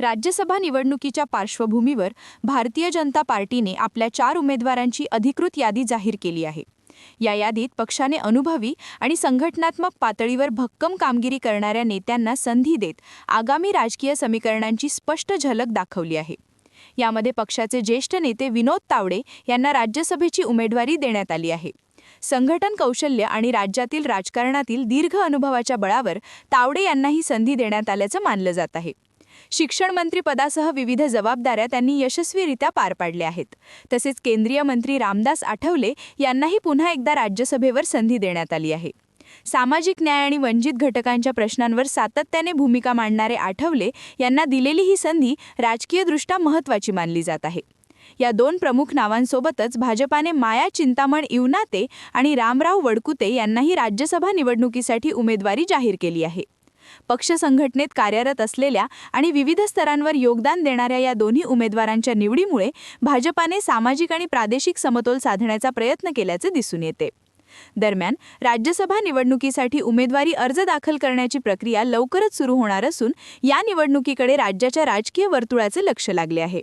राज्यसभा निवडणुकीच्या पार्श्वभूमीवर भारतीय जनता पार्टीने आपल्या 4 उमेदवारांची अधिकृत यादी जाहीर केली आहे। या यादीत पक्षाने अनुभवी आणि संघटनात्मक पातळीवर भक्कम कामगिरी करणाऱ्या नेत्यांना संधी देत आगामी राजकीय समीकरणांची स्पष्ट झलक दाखवली आहे। यामध्ये पक्षाचे ज्येष्ठ नेते विनोद तावडे यांना राज्यसभेची उमेदवारी देण्यात आली आहे। संघटन कौशल्य आणि राज्यातील राजकारणातील दीर्घ अनुभवाच्या बळावर तावडे यांना ही संधी देण्यात आल्याचं मानलं जात आहे। शिक्षण मंत्री पदासह विविध जबाबदाऱ्या त्यांनी यशस्वीरित्या पार पाडल्या आहेत। तसेच केंद्रीय मंत्री रामदास आठवले यांनाही पुन्हा एकदा राज्यसभेवर संधी देण्यात आली आहे। सामाजिक न्याय आणि वंचित घटकांच्या प्रश्नांवर सातत्याने भूमिका मांडणारे आठवले यांना दिलेली ही संधी राजकीयदृष्ट्या महत्त्वाची मानली जात आहे। या 2 प्रमुख नावांसोबतच भाजपाने माया चिंतामण इवनाते आणि रामराव वडकुते यांनाही राज्यसभा निवडणुकीसाठी उमेदवारी जाहीर केली आहे। पक्ष संघटनेत कार्यरत असलेल्या आणि विविध स्तरांवर योगदान देणाऱ्या या दोन्ही उमेदवारांच्या निवडीमुळे भाजपाने सामाजिक आणि प्रादेशिक समतोल साधण्याचा प्रयत्न केल्याचे दिसून येते। दरम्यान राज्यसभा निवडणुकीसाठी उमेदवारी अर्ज दाखल करण्याची प्रक्रिया लवकरच सुरू होणार असून या निवडणुकीकडे राज्याच्या राजकीय वर्तुळाचे लक्ष लागले आहे।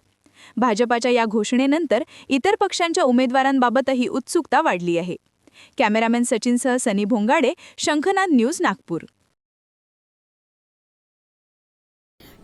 भाजपाच्या या घोषणेनंतर इतर पक्षांच्या उमेदवारांबाबतही उत्सुकता वाढली आहे। कॅमेरामॅन सचिनसह सनी भोंगाडे, शंखनाद न्यूज, नागपूर।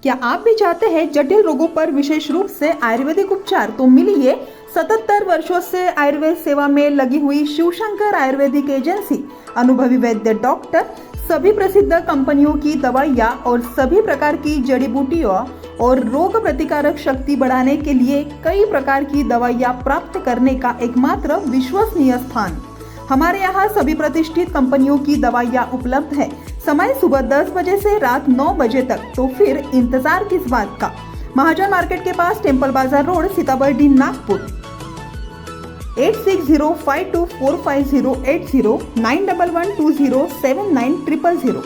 क्या आप भी चाहते हैं जटिल रोगों पर विशेष रूप से आयुर्वेदिक उपचार? तो मिलिए 77 वर्षों से आयुर्वेद सेवा में लगी हुई शिवशंकर आयुर्वेदिक एजेंसी। अनुभवी वैद्य डॉक्टर, सभी प्रसिद्ध कंपनियों की दवाइयाँ और सभी प्रकार की जड़ी बूटियों और रोग प्रतिकारक शक्ति बढ़ाने के लिए कई प्रकार की दवाइयाँ प्राप्त करने का एकमात्र विश्वसनीय स्थान। हमारे यहाँ सभी प्रतिष्ठित कंपनियों की दवाइयाँ उपलब्ध है। समय सुबह 10 बजे से रात 9 बजे तक। तो फिर इंतजार किस बात का? महाजन मार्केट के पास, टेम्पल बाजार रोड, सीताबर्डी, नागपुर। 8605245080 9112079000।